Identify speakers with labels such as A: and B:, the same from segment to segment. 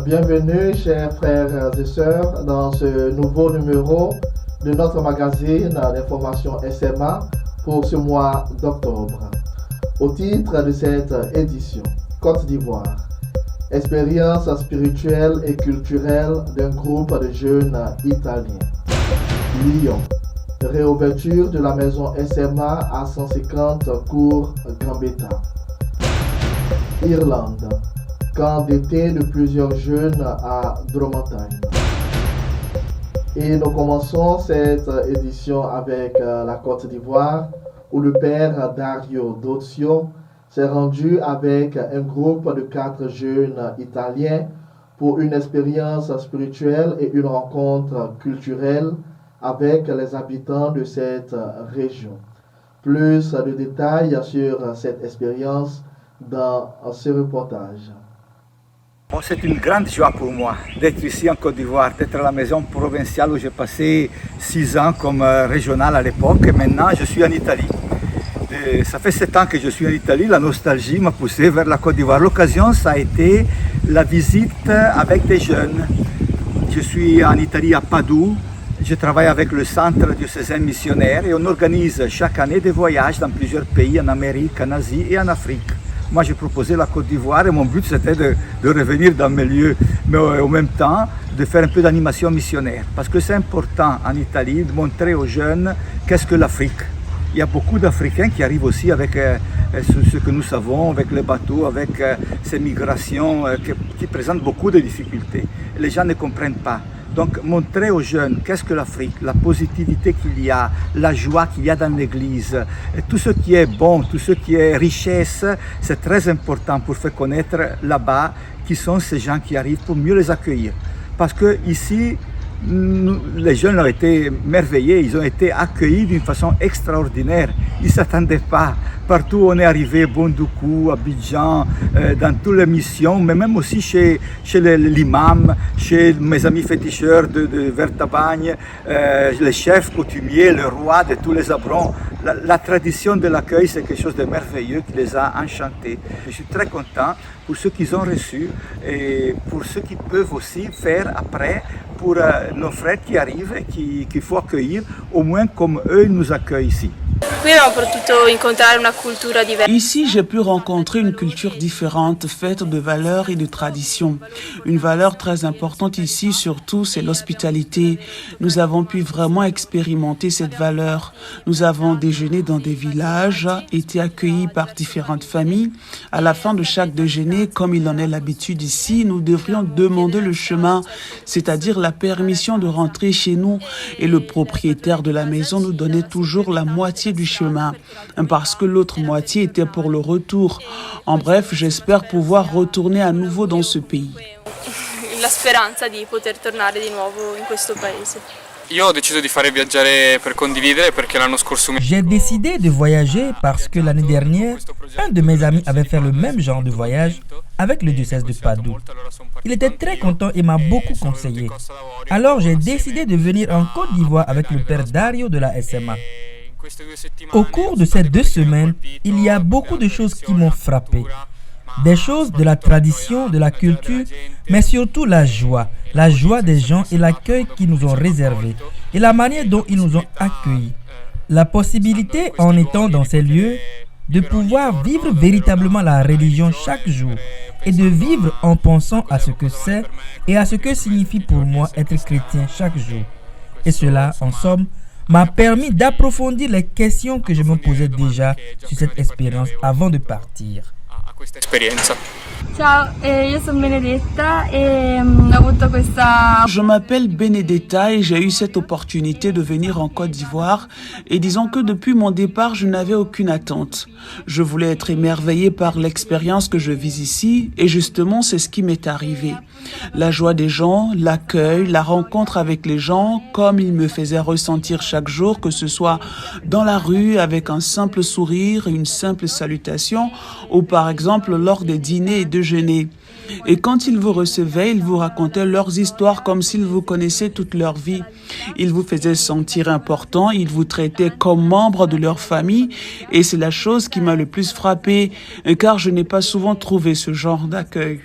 A: Bienvenue, chers frères et sœurs, dans ce nouveau numéro de notre magazine d'information SMA pour ce mois d'octobre. Au titre de cette édition, Côte d'Ivoire, expérience spirituelle et culturelle d'un groupe de jeunes Italiens. Lyon, réouverture de la maison SMA à 150 cours Gambetta. Irlande, camp d'été de plusieurs jeunes à Drummondheim. Et nous commençons cette édition avec la Côte d'Ivoire, où le père Dario Dozio s'est rendu avec un groupe de 4 jeunes Italiens pour une expérience spirituelle et une rencontre culturelle avec les habitants de cette région. Plus de détails sur cette expérience dans ce reportage.
B: Bon, c'est une grande joie pour moi d'être ici en Côte d'Ivoire, d'être à la maison provinciale où j'ai passé 6 ans comme régional à l'époque et maintenant je suis en Italie. Et ça fait 7 ans que je suis en Italie, la nostalgie m'a poussé vers la Côte d'Ivoire. L'occasion, ça a été la visite avec des jeunes. Je suis en Italie à Padoue, je travaille avec le centre diocésain missionnaire et on organise chaque année des voyages dans plusieurs pays, en Amérique, en Asie et en Afrique. Moi, j'ai proposé la Côte d'Ivoire et mon but, c'était de revenir dans mes lieux, mais en même temps, de faire un peu d'animation missionnaire. Parce que c'est important en Italie de montrer aux jeunes qu'est-ce que l'Afrique. Il y a beaucoup d'Africains qui arrivent aussi avec ce que nous savons, avec les bateaux, avec ces migrations qui présentent beaucoup de difficultés. Les gens ne comprennent pas. Donc montrer aux jeunes qu'est-ce que l'Afrique, la positivité qu'il y a, la joie qu'il y a dans l'Église, tout ce qui est bon, tout ce qui est richesse, c'est très important pour faire connaître là-bas qui sont ces gens qui arrivent pour mieux les accueillir. Parce que ici, les jeunes ont été merveillés, ils ont été accueillis d'une façon extraordinaire. Ils ne s'attendaient pas. Partout où on est arrivé, Bondoukou, Abidjan, dans toutes les missions, mais même aussi chez l'imam, chez mes amis féticheurs de Vertabagne, les chefs coutumiers, le roi de tous les Abrons. La tradition de l'accueil, c'est quelque chose de merveilleux qui les a enchantés. Je suis très content pour ceux qu'ils ont reçus et pour ceux qui peuvent aussi faire après pour nos frères qui arrivent et qu'il faut accueillir, au moins comme eux nous accueillent ici.
C: Ici, j'ai pu rencontrer une culture différente, faite de valeurs et de traditions. Une valeur très importante ici, surtout, c'est l'hospitalité. Nous avons pu vraiment expérimenter cette valeur. Nous avons déjeuné dans des villages, été accueillis par différentes familles. À la fin de chaque déjeuner, comme il en est l'habitude ici, nous devrions demander le chemin, c'est-à-dire la permission de rentrer chez nous. Et le propriétaire de la maison nous donnait toujours la moitié du chemin, parce que l'autre moitié était pour le retour. En bref, j'espère pouvoir retourner à nouveau dans ce pays.
D: La speranza di poter tornare di nuovo in questo paese.
E: J'ai décidé de voyager parce que l'année dernière, un de mes amis avait fait le même genre de voyage avec le diocèse de Padoue. Il était très content et m'a beaucoup conseillé. Alors j'ai décidé de venir en Côte d'Ivoire avec le père Dario de la SMA. Au cours de ces 2 semaines, il y a beaucoup de choses qui m'ont frappé. Des choses de la tradition, de la culture, mais surtout la joie des gens et l'accueil qu'ils nous ont réservé et la manière dont ils nous ont accueillis. La possibilité, en étant dans ces lieux, de pouvoir vivre véritablement la religion chaque jour et de vivre en pensant à ce que c'est et à ce que signifie pour moi être chrétien chaque jour. Et cela, en somme, m'a permis d'approfondir les questions que je me posais déjà sur cette expérience avant de partir.
D: Ciao, io sono Benedetta e ho avuto questa...
C: Je m'appelle Benedetta et j'ai eu cette opportunité de venir en Côte d'Ivoire et disons que depuis mon départ, je n'avais aucune attente. Je voulais être émerveillée par l'expérience que je vis ici et justement, c'est ce qui m'est arrivé. La joie des gens, l'accueil, la rencontre avec les gens, comme ils me faisaient ressentir chaque jour, que ce soit dans la rue avec un simple sourire, une simple salutation ou par exemple lors des dîners et déjeuners. Et quand ils vous recevaient, ils vous racontaient leurs histoires comme s'ils vous connaissaient toute leur vie. Ils vous faisaient sentir important, ils vous traitaient comme membre de leur famille et c'est la chose qui m'a le plus frappé car je n'ai pas souvent trouvé ce genre d'accueil.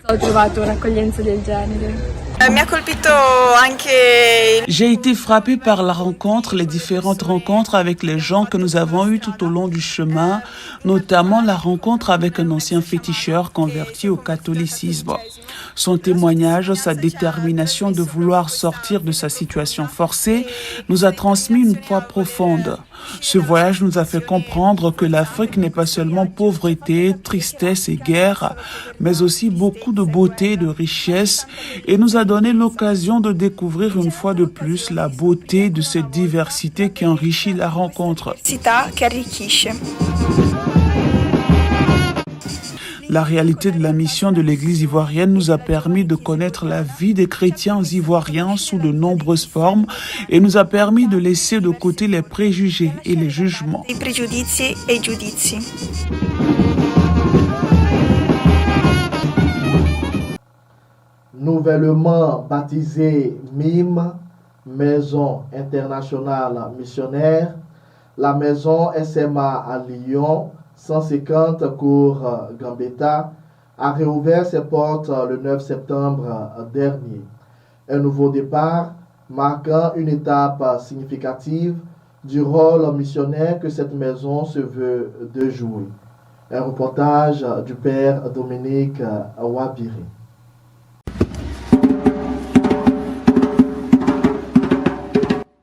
C: J'ai été frappée par la rencontre, les différentes rencontres avec les gens que nous avons eues tout au long du chemin, notamment la rencontre avec un ancien féticheur converti au catholicisme. Son témoignage, sa détermination de vouloir sortir de sa situation forcée nous a transmis une foi profonde. Ce voyage nous a fait comprendre que l'Afrique n'est pas seulement pauvreté, tristesse et guerre, mais aussi beaucoup de beauté, de richesse et nous a donné l'occasion de découvrir une fois de plus la beauté de cette diversité qui enrichit la rencontre. La réalité de la mission de l'Église ivoirienne nous a permis de connaître la vie des chrétiens ivoiriens sous de nombreuses formes et nous a permis de laisser de côté les préjugés et les jugements.
A: Nouvellement baptisée MIM, Maison internationale missionnaire, la maison SMA à Lyon, 150 cours Gambetta, a réouvert ses portes le 9 septembre dernier. Un nouveau départ marquant une étape significative du rôle missionnaire que cette maison se veut de jouer. Un reportage du père Dominique Wabiri.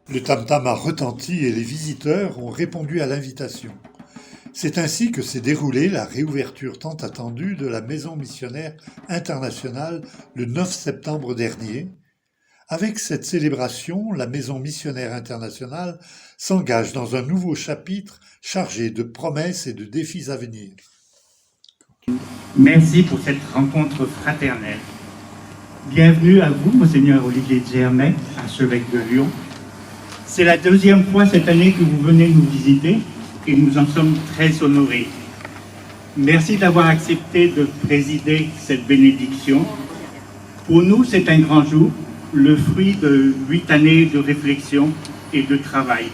F: Le tam-tam a retenti et les visiteurs ont répondu à l'invitation. C'est ainsi que s'est déroulée la réouverture tant attendue de la Maison missionnaire internationale le 9 septembre dernier. Avec cette célébration, la Maison missionnaire internationale s'engage dans un nouveau chapitre chargé de promesses et de défis à venir.
G: Merci pour cette rencontre fraternelle. Bienvenue à vous, Monseigneur Olivier Germain, archevêque de Lyon. C'est la deuxième fois cette année que vous venez nous visiter et nous en sommes très honorés. Merci d'avoir accepté de présider cette bénédiction. Pour nous, c'est un grand jour, le fruit de 8 années de réflexion et de travail.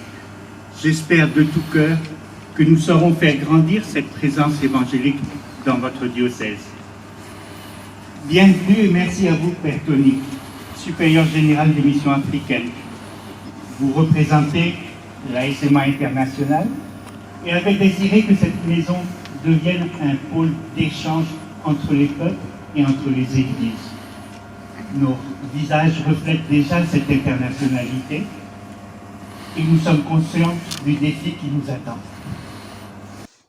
G: J'espère de tout cœur que nous saurons faire grandir cette présence évangélique dans votre diocèse. Bienvenue et merci à vous, Père Tony, supérieur général des missions africaines. Vous représentez la SMA internationale et avez désiré que cette maison devienne un pôle d'échange entre les peuples et entre les églises. Nos visages reflètent déjà cette internationalité et nous sommes conscients du défi qui nous attend.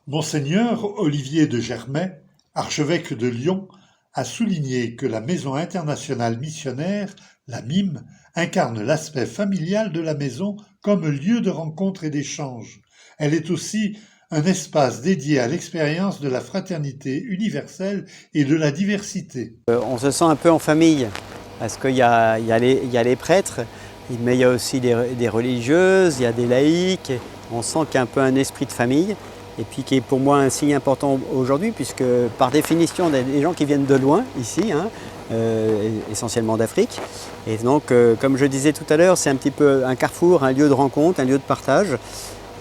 F: Monseigneur Olivier de Germain, archevêque de Lyon, a souligné que la Maison internationale missionnaire, la MIM, incarne l'aspect familial de la maison comme lieu de rencontre et d'échange. Elle est aussi un espace dédié à l'expérience de la fraternité universelle et de la diversité.
H: On se sent un peu en famille, parce qu'il y a les prêtres, mais il y a aussi des religieuses, il y a des laïcs. On sent qu'il y a un peu un esprit de famille, et puis qui est pour moi un signe important aujourd'hui, puisque par définition, des gens qui viennent de loin, ici, essentiellement d'Afrique. Et donc, comme je disais tout à l'heure, c'est un petit peu un carrefour, un lieu de rencontre, un lieu de partage.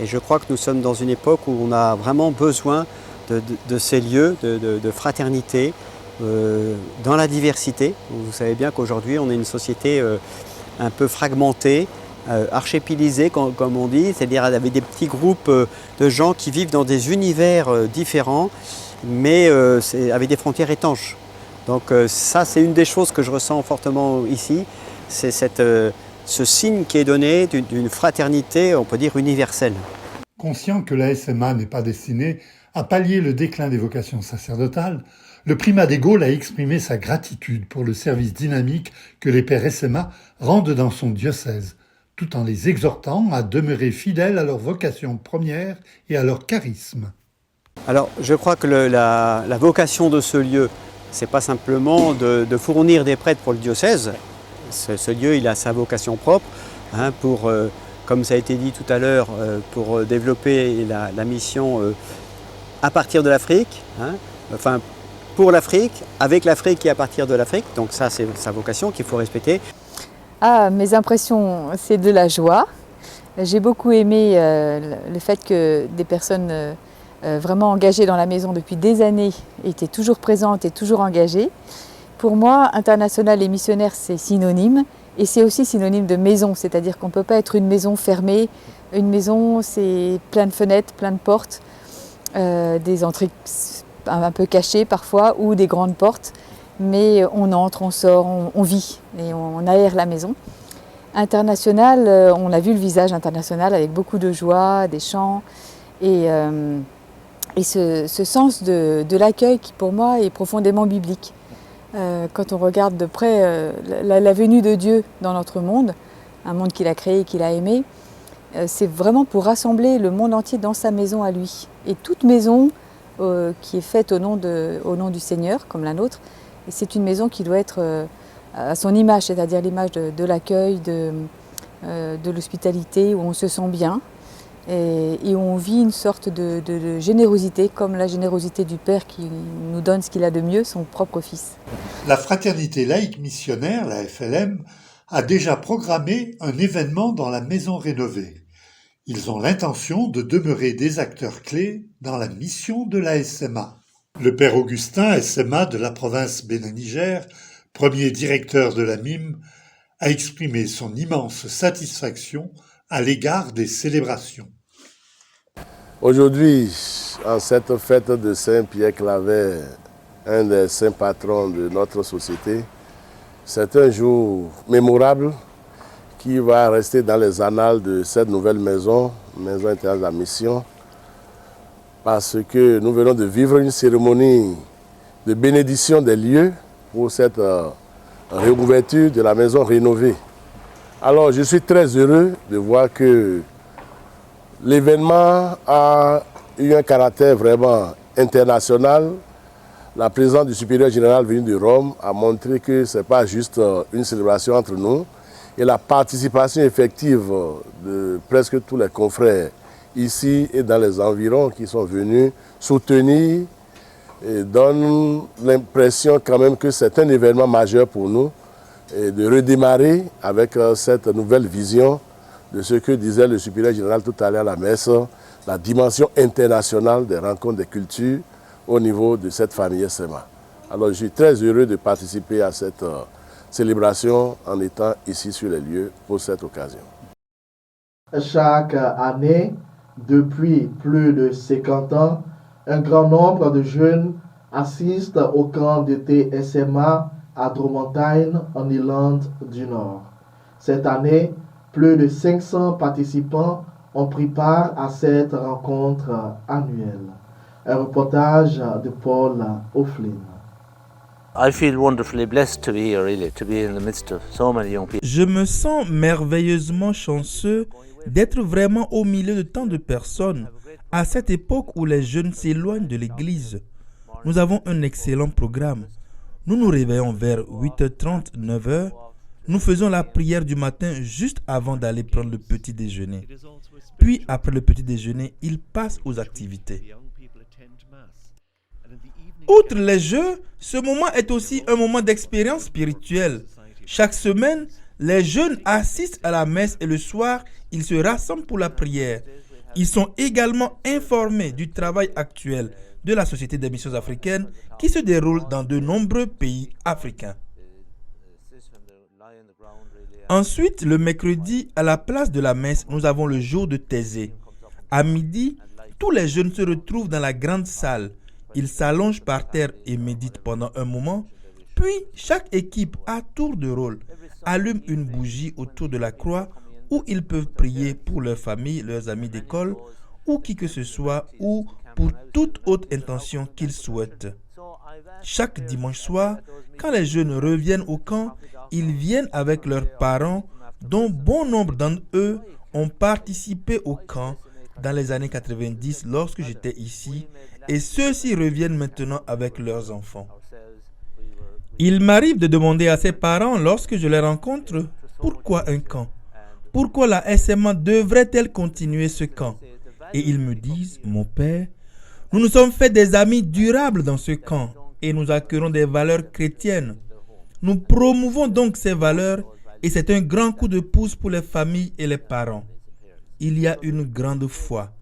H: Et je crois que nous sommes dans une époque où on a vraiment besoin de ces lieux de fraternité, dans la diversité. Vous savez bien qu'aujourd'hui, on est une société un peu fragmentée, archépilisée, comme on dit, c'est-à-dire avec des petits groupes de gens qui vivent dans des univers différents, mais avec des frontières étanches. Donc ça, c'est une des choses que je ressens fortement ici, c'est ce signe qui est donné d'une fraternité, on peut dire, universelle.
F: Conscient que la SMA n'est pas destinée à pallier le déclin des vocations sacerdotales, le primat des Gaules a exprimé sa gratitude pour le service dynamique que les pères SMA rendent dans son diocèse, tout en les exhortant à demeurer fidèles à leur vocation première et à leur charisme.
H: Alors, je crois que la vocation de ce lieu, c'est pas simplement de fournir des prêtres pour le diocèse. Ce lieu, il a sa vocation propre, pour, comme ça a été dit tout à l'heure, pour développer la mission à partir de l'Afrique, pour l'Afrique, avec l'Afrique et à partir de l'Afrique. Donc ça, c'est sa vocation qu'il faut respecter.
I: Ah, mes impressions, c'est de la joie. J'ai beaucoup aimé le fait que des personnes vraiment engagées dans la maison depuis des années étaient toujours présentes et toujours engagées. Pour moi, international et missionnaire, c'est synonyme. Et c'est aussi synonyme de maison, c'est-à-dire qu'on ne peut pas être une maison fermée. Une maison, c'est plein de fenêtres, plein de portes, des entrées un peu cachées parfois, ou des grandes portes. Mais on entre, on sort, on vit et on aère la maison. International, on a vu le visage international avec beaucoup de joie, des chants et ce sens de l'accueil qui pour moi est profondément biblique. Quand on regarde de près la venue de Dieu dans notre monde, un monde qu'il a créé et qu'il a aimé, c'est vraiment pour rassembler le monde entier dans sa maison à lui. Et toute maison qui est faite au nom du Seigneur, comme la nôtre, c'est une maison qui doit être à son image, c'est-à-dire l'image de l'accueil, de l'hospitalité, où on se sent bien et où on vit une sorte de générosité, comme la générosité du Père qui nous donne ce qu'il a de mieux, son propre Fils.
F: La Fraternité laïque missionnaire, la FLM, a déjà programmé un événement dans la maison rénovée. Ils ont l'intention de demeurer des acteurs clés dans la mission de la SMA. Le Père Augustin, SMA de la province Bénin-Niger, premier directeur de la MIM, a exprimé son immense satisfaction à l'égard des célébrations.
J: Aujourd'hui, en cette fête de Saint-Pierre Claver, un des saints patrons de notre société, c'est un jour mémorable qui va rester dans les annales de cette nouvelle maison interne de la mission, parce que nous venons de vivre une cérémonie de bénédiction des lieux pour cette réouverture de la maison rénovée. Alors je suis très heureux de voir que l'événement a eu un caractère vraiment international. La présence du supérieur général venu de Rome a montré que ce n'est pas juste une célébration entre nous. Et la participation effective de presque tous les confrères ici et dans les environs qui sont venus soutenir et donne l'impression quand même que c'est un événement majeur pour nous et de redémarrer avec cette nouvelle vision de ce que disait le supérieur général tout à l'heure à la messe, la dimension internationale des rencontres des cultures au niveau de cette famille SMA. Alors je suis très heureux de participer à cette célébration en étant ici sur les lieux pour cette occasion.
A: Chaque année, depuis plus de 50 ans, un grand nombre de jeunes assistent au camp d'été SMA à Drummondine, en Irlande du Nord. Cette année, plus de 500 participants ont pris part à cette rencontre annuelle. Un reportage de Paul O'Flynn.
K: Je me sens merveilleusement chanceux d'être vraiment au milieu de tant de personnes à cette époque où les jeunes s'éloignent de l'église. Nous avons un excellent programme. Nous nous réveillons vers 8h30, 9h. Nous faisons la prière du matin juste avant d'aller prendre le petit déjeuner. Puis, après le petit déjeuner, ils passent aux activités. Outre les jeux, ce moment est aussi un moment d'expérience spirituelle. Chaque semaine, les jeunes assistent à la messe et le soir, ils se rassemblent pour la prière. Ils sont également informés du travail actuel de la Société des missions africaines qui se déroule dans de nombreux pays africains. Ensuite, le mercredi, à la place de la messe, nous avons le jour de Thésée. À midi, tous les jeunes se retrouvent dans la grande salle. Ils s'allongent par terre et méditent pendant un moment. Puis, chaque équipe, à tour de rôle, allume une bougie autour de la croix où ils peuvent prier pour leur famille, leurs amis d'école, ou qui que ce soit, ou pour toute autre intention qu'ils souhaitent. Chaque dimanche soir, quand les jeunes reviennent au camp, ils viennent avec leurs parents, dont bon nombre d'entre eux ont participé au camp dans les années 90 lorsque j'étais ici, et ceux-ci reviennent maintenant avec leurs enfants. Il m'arrive de demander à ces parents lorsque je les rencontre, pourquoi un camp? Pourquoi la SMA devrait-elle continuer ce camp? Et ils me disent, mon père, nous nous sommes fait des amis durables dans ce camp. et nous accueillons des valeurs chrétiennes. Nous promouvons donc ces valeurs et c'est un grand coup de pouce pour les familles et les parents. Il y a une grande foi.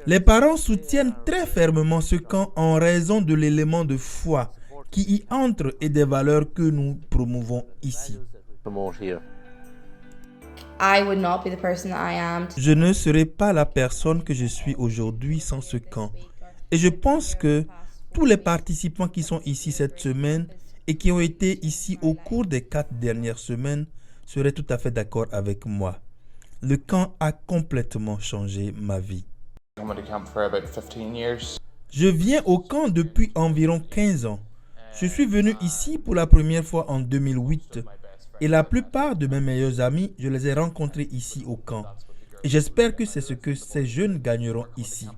K: Les parents soutiennent très fermement ce camp en raison de l'élément de foi qui y entre et des valeurs que nous promouvons ici. Je ne serais pas la personne que je suis aujourd'hui sans ce camp. Et je pense que tous les participants qui sont ici cette semaine et qui ont été ici au cours des 4 dernières semaines seraient tout à fait d'accord avec moi. Le camp a complètement changé ma vie. Je viens au camp depuis environ 15 ans. Je suis venu ici pour la première fois en 2008 et la plupart de mes meilleurs amis, je les ai rencontrés ici au camp. Et j'espère que c'est ce que ces jeunes gagneront ici.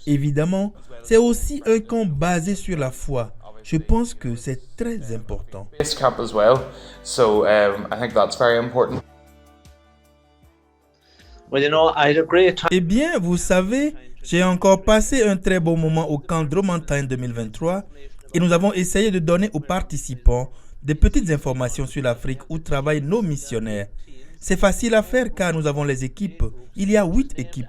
K: Évidemment, c'est aussi un camp basé sur la foi. Je pense que c'est très important. Eh bien, vous savez, j'ai encore passé un très bon moment au camp Drummondtime 2023 et nous avons essayé de donner aux participants des petites informations sur l'Afrique où travaillent nos missionnaires. C'est facile à faire car nous avons les équipes. Il y a 8 équipes.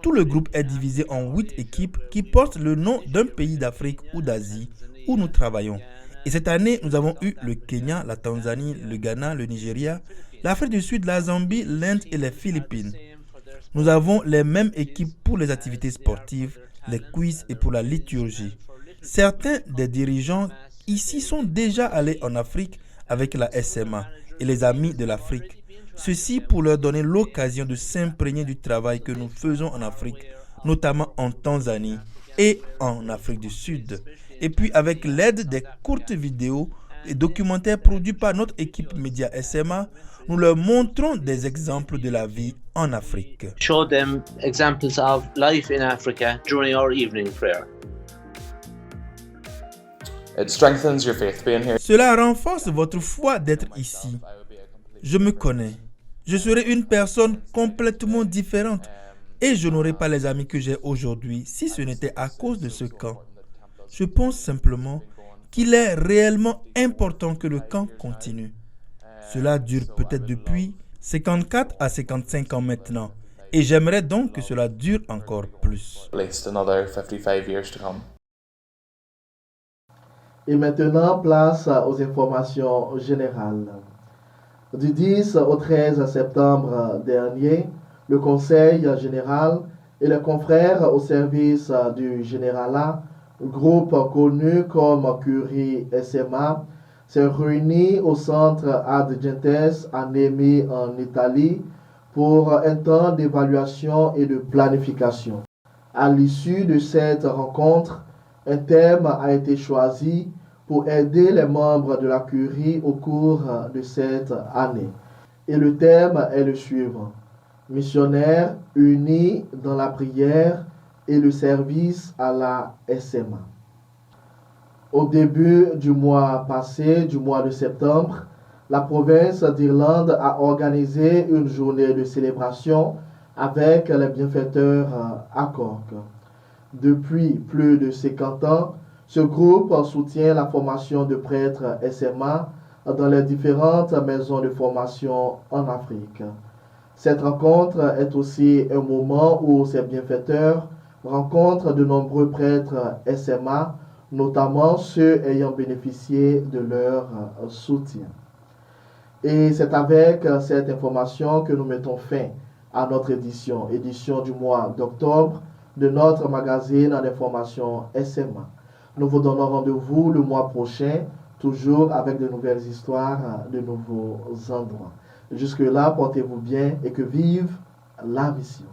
K: Tout le groupe est divisé en 8 équipes qui portent le nom d'un pays d'Afrique ou d'Asie où nous travaillons. Et cette année, nous avons eu le Kenya, la Tanzanie, le Ghana, le Nigeria, l'Afrique du Sud, la Zambie, l'Inde et les Philippines. Nous avons les mêmes équipes pour les activités sportives, les quiz et pour la liturgie. Certains des dirigeants ici sont déjà allés en Afrique avec la SMA et les Amis de l'Afrique. Ceci pour leur donner l'occasion de s'imprégner du travail que nous faisons en Afrique, notamment en Tanzanie et en Afrique du Sud. Et puis avec l'aide des courtes vidéos et documentaires produits par notre équipe média SMA, nous leur montrons des exemples de la vie en Afrique.
L: Show them examples of life in Africa during our evening prayer.
M: It strengthens your faith being here.
K: Cela renforce votre foi d'être ici. Je me connais. Je serais une personne complètement différente et je n'aurais pas les amis que j'ai aujourd'hui si ce n'était à cause de ce camp. Je pense simplement qu'il est réellement important que le camp continue. Cela dure peut-être depuis 54 à 55 ans maintenant et j'aimerais donc que cela dure encore plus.
M: At least another 55 years to come.
A: Et maintenant, place aux informations générales. Du 10 au 13 septembre dernier, le Conseil général et les confrères au service du Généralat, groupe connu comme Curie SMA, s'est réuni au centre Ad Gentes à Nemi en Italie pour un temps d'évaluation et de planification. À l'issue de cette rencontre, un thème a été choisi pour aider les membres de la Curie au cours de cette année. Et le thème est le suivant: missionnaires unis dans la prière et le service à la SMA. Au début du mois passé, du mois de septembre, la province d'Irlande a organisé une journée de célébration avec les bienfaiteurs à Cork. Depuis plus de 50 ans, ce groupe soutient la formation de prêtres SMA dans les différentes maisons de formation en Afrique. Cette rencontre est aussi un moment où ces bienfaiteurs rencontrent de nombreux prêtres SMA, notamment ceux ayant bénéficié de leur soutien. Et c'est avec cette information que nous mettons fin à notre édition du mois d'octobre de notre magazine d'information SMA. Nous vous donnons rendez-vous le mois prochain, toujours avec de nouvelles histoires, de nouveaux endroits. Jusque-là, portez-vous bien et que vive la mission.